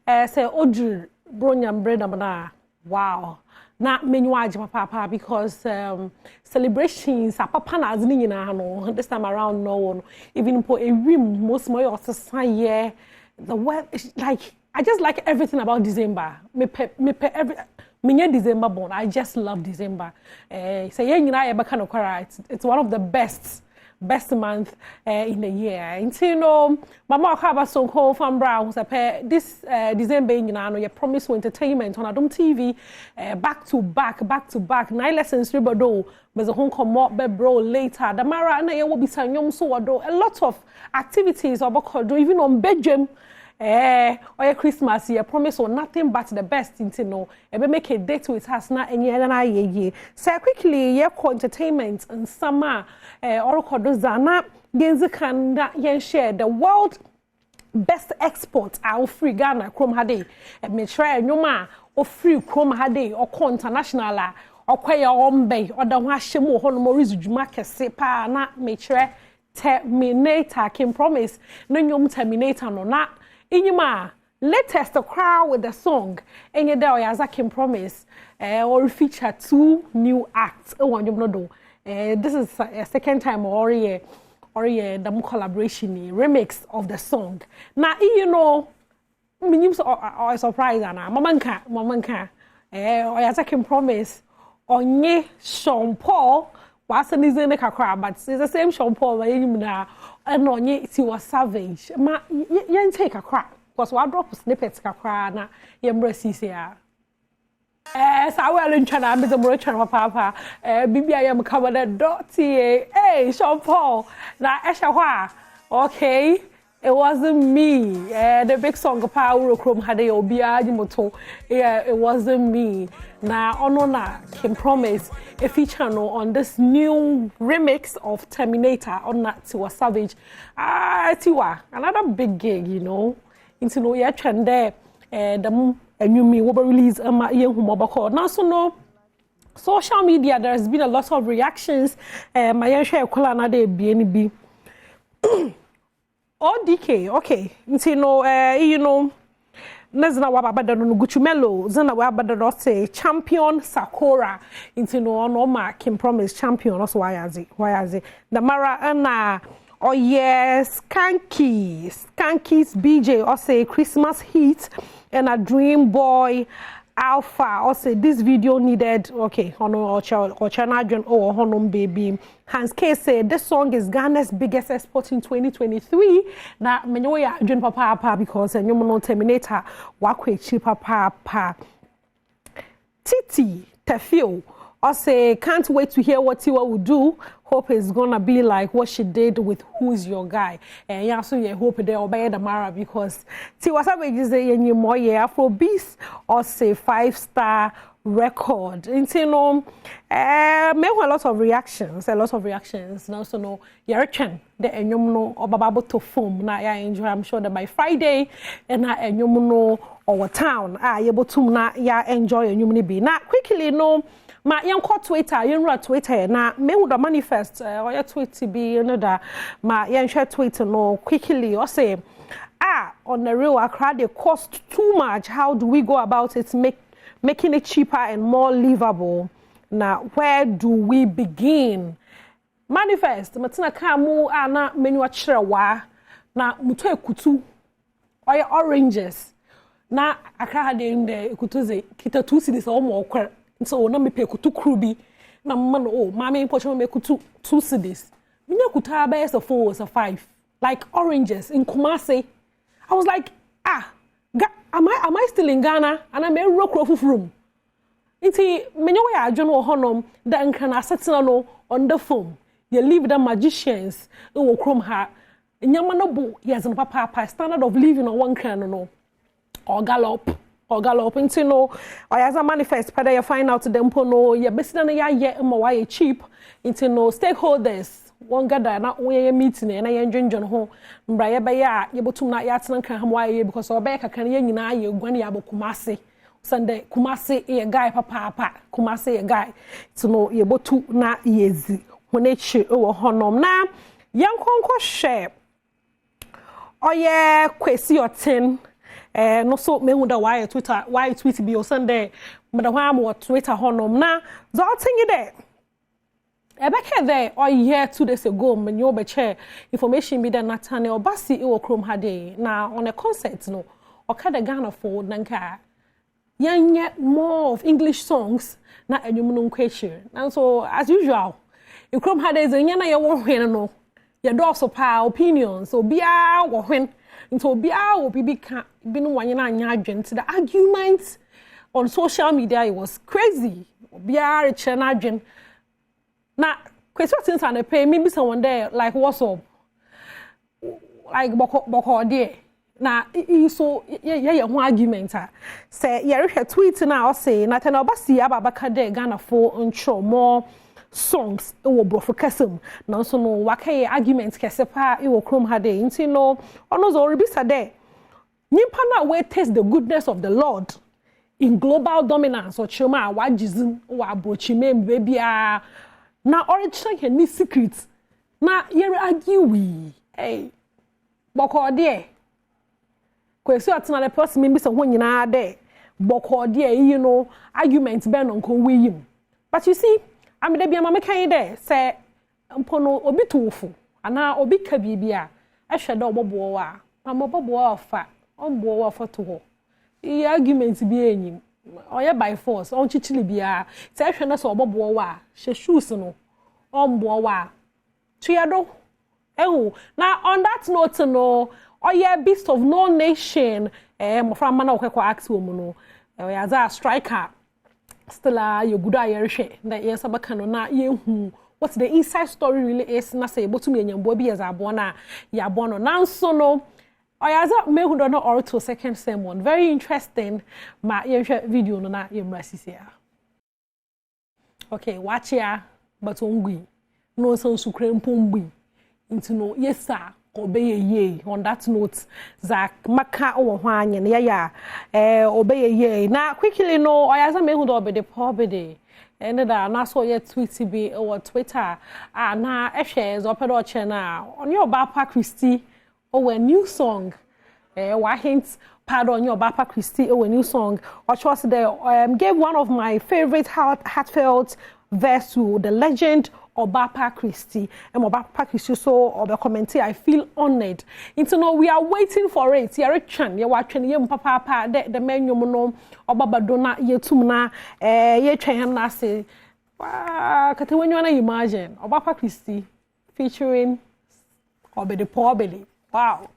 say odru bronyam bread na wow na menu aje papa because celebrations papa na azini nyina no this time around no one even for a rim most more osesa the weather like I just like everything about December me every December born I just love December say nyina e beka no kwara it's one of the best month in the year. And you know, Mama Kaba song called from Brown this December no you promise entertainment on Adom TV back to back 9 lessons ribodo but the home come up bro later the mara na you will be saying so a lot of activities about even on Badwam or Christmas year promise or nothing but the best into no ebe make a date with us na enye na ye say quickly ye entertainment and summer or kodozana genzi kan da yen share the world best export our free Ghana krom hade me try nyoma o free krom hade or international or kwaya ombe or da ho ahyem ho no mo rizudwuma kese pa na me try terminator can promise no nyom terminator no na Inyuma latest crowd with the song enye there oyaza can promise or feature 2 new acts this is a second time or the collaboration remix of the song now you know minim or surprise ana mamanka oyaza can promise onye Sean Paul wasn't his in the kakra but it's the same Sean Paul na and onye it was savage ma yen take a crack because we drop snippets kakra na yembresi sia so well in China me the more China papa bibi I am covered dotty Sean Paul na esha hwa okay it wasn't me the big song power chrome had a obia moto it wasn't me na onona can promise a feature no on this new remix of Terminator on that Tiwa Savage Tiwa another big gig you know into no ya trend there the new me will release ma yen humobako now so no social media there has been a lot of reactions my yen share kola na dey BNB ODK okay you know Nezna wabada no Guchumelo zana wabada say champion Sakura into no normal can promise champion also why is it the Mara Anna oh yes Skanky's BJ or say Christmas heat and a dream boy Alpha or say this video needed okay hono or channel or honum baby Hans K said this song is Ghana's biggest export in 2023 na menyo ya adwen papa because enyo no Terminator wakwe chi papa Titi Tefio or say can't wait to hear what Tiwa will do hope it's gonna be like what she did with Who's Your Guy and yeah so you hope they obey the Mara because Tiwa Savage is a more Afro Beast or say 5-star record you know make a lot of reactions now so no yarchen the enyum no obababo to form na ya enjoy I'm sure that by Friday and na enyum no our town able to na ya enjoy enyum ni be na quickly no ma yenko Twitter yenra Twitter na me would manifest or your tweet be you know that ma yenhwe Twitter no quickly or say on the real Accra they cost too much how do we go about it making it cheaper and more livable now where do we begin manifest matina kamu ana menu achrewa na muto ekutu oya oranges na Accra had in the ekutuze kita 2 cedis o mo okwer so na me pe ekutu kru bi na mama no mama impocho me ekutu 2 cedis minya kuta ba is a 4 is a 5 like oranges in Kumasi I was like am I still in Ghana and I'm a rock room inti menyo ya adwon wo honom da nkra na asetena no on the phone you leave the magicians wo krom ha nyama no bo yes no papa standard of living on one can no or gallop inti no or as a manifest pada you find out them no ya besina na ya ye ma why cheap inti no stakeholders one gather na we meeting na ye ndwendwen ho mbra ye be ya ye botum na ya tena kan ha why because obe kaka na ye nyina ye guan ya bokumase Sunday Kumasi a guy papa Kumasi a guy to know ye botu na yezi when it should honom na young conco share oh yeah kwesi your tin no so me hu da why Twitter why tweet bi o Sunday me da hwan am Twitter honom na zo tingi de Ebeke there or year 2 days ago me nyo be che information bi da Nathaniel Obasi e wo krom ha dey na on a concert no oka the Ghana for nanka yanye more of English songs na enwum no nkwechi and so as usual e krom ha dey nya na ye wo hwen no ye do so pa opinions so bia wo hwen nto bia wo bibi ka bi no wanye na anya adwen to the arguments on social media it was crazy bia reche na adwen na question things and pay me be someone there like what's up like boko there na so ye ho argument say ye rehwe tweet na o say Nathaniel Obasi ababaka there Ghana for ntro more songs e wo brofo kasem na so no wakaye argument kese pa e wo krom ha dey nti no ono zo ribisa there nyimpa na we taste the goodness of the Lord in global dominance or chuma wajizin wa abrochime mbebia na original any secrets na yere argue we hey boko there kwesi atena the person me so ho nyina there boko there you know argument be no nko we yim but you see am de bia ma mekan there say mpono obi tofu ana obi ka bibia ehwe de obobo wa ma obobo ofa ombo wa foto ho e argument bi enyim oye by force on chichili bia say ehwe na so obobo wa she shoes no ombo wa tuado ehu na on that note no oye beast of no nation mo from man okekwa ask wo mu no as a striker still you good ayerhwe na yes abaka no na yehu what the inside story really is na say botum enyambo bi ezabo na ya bo no nanso no oyaza mehu do no or to second sermon very interesting ma yehwe video no na yemrasisia okay watch ya but ongui no so sukre mpomgui into no yesa obeye ye on that note za maka owo ho anye na ya obeye ye na quickly no oyaza mehu do obede pobede and da na so ye tweet bi or Twitter na ehwe zo pedo che na on your Bapa Christy a new song wa hint pardon your Bapa Christy a new song or trust there gave one of my favorite heartfelt verse to the legend Obapa Christy and Obapa Christy so or the commentary I feel honored into no we are waiting for it ya rechan ya watchen ye papa the menu no obabadona ye tumna ye twen na say kate when you wanna imagine Obapa Christy featuring Obede Pobele wow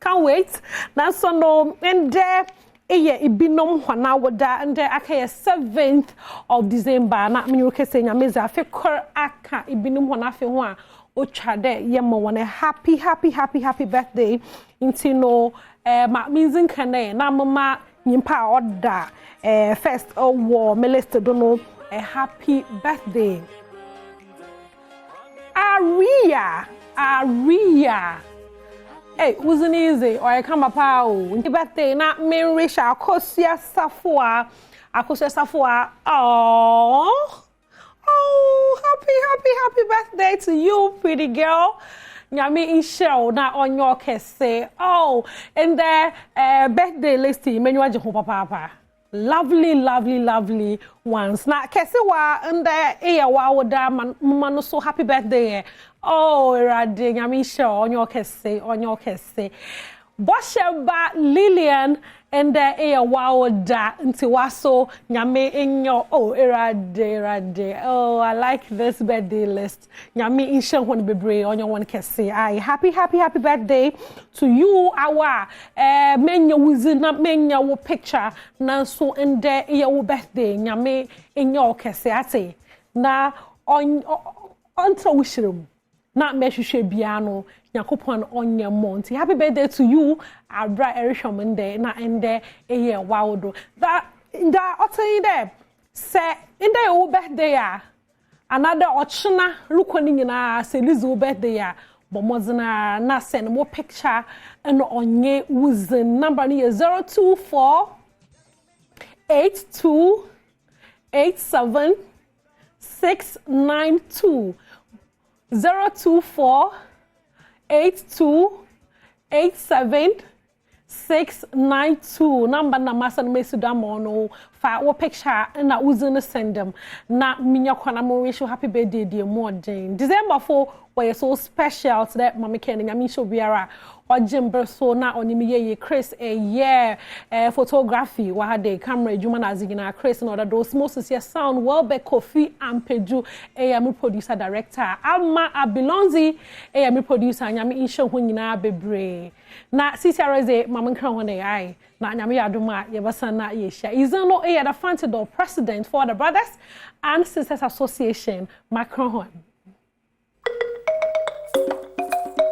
can't wait now so no and there ibinom hwana woda and aka 7th of December na me you say nyameza fe kor aka ibinom hwana fe ho a o twade ye mo one happy birthday into no ma means kan na mama nyimpa order first war me list do no a happy birthday Aria hey, wasn't easy or I come up out. Birthday na me wish Akosia Safua. Oh, happy birthday to you, pretty girl. Nyami in show na on your kese. Oh, and the birthday list menu ajeho papa. Lovely ones. Na kese wa and the wa woda man so happy birthday. Oh, Rading, I'm sure on your kese. Bosheba Lillian and the air wow da into waso nyame in your Rade. Oh, I like this birthday list. Nyame in sure one be on your one kese. Aye, happy birthday to you, our menya wizina menya wo picture na so in the air birthday nyame in your kese ate na on wishroom. Not meshwe biano yakopon onye monti happy birthday to you abra erishomende na ende eye wawdo that otin there say inde your birthday another ochina lukoni nyina say lizu birthday bomozina na send more picture and onye wuzin number ni 024 82 87 692 024 82 87 692 number na masa no mesuda mo no fa wo picture na uzun send them na minya kwana mo wish you happy birthday dear more Jane December 4 were so special to that mama Ken nyame show biara ojember so na onyimi ye Chris photography wa had camera juma na zigina Chris no those most here sound well be Kofi Ampeju am producer director ama Abilonzi am producer nyame insho ho nyina bebre na CCRZ mama nkran ho ne ai na nyame yadoma ye basa na ye sha izano the Fantador president for the Brothers and Sisters Association Macron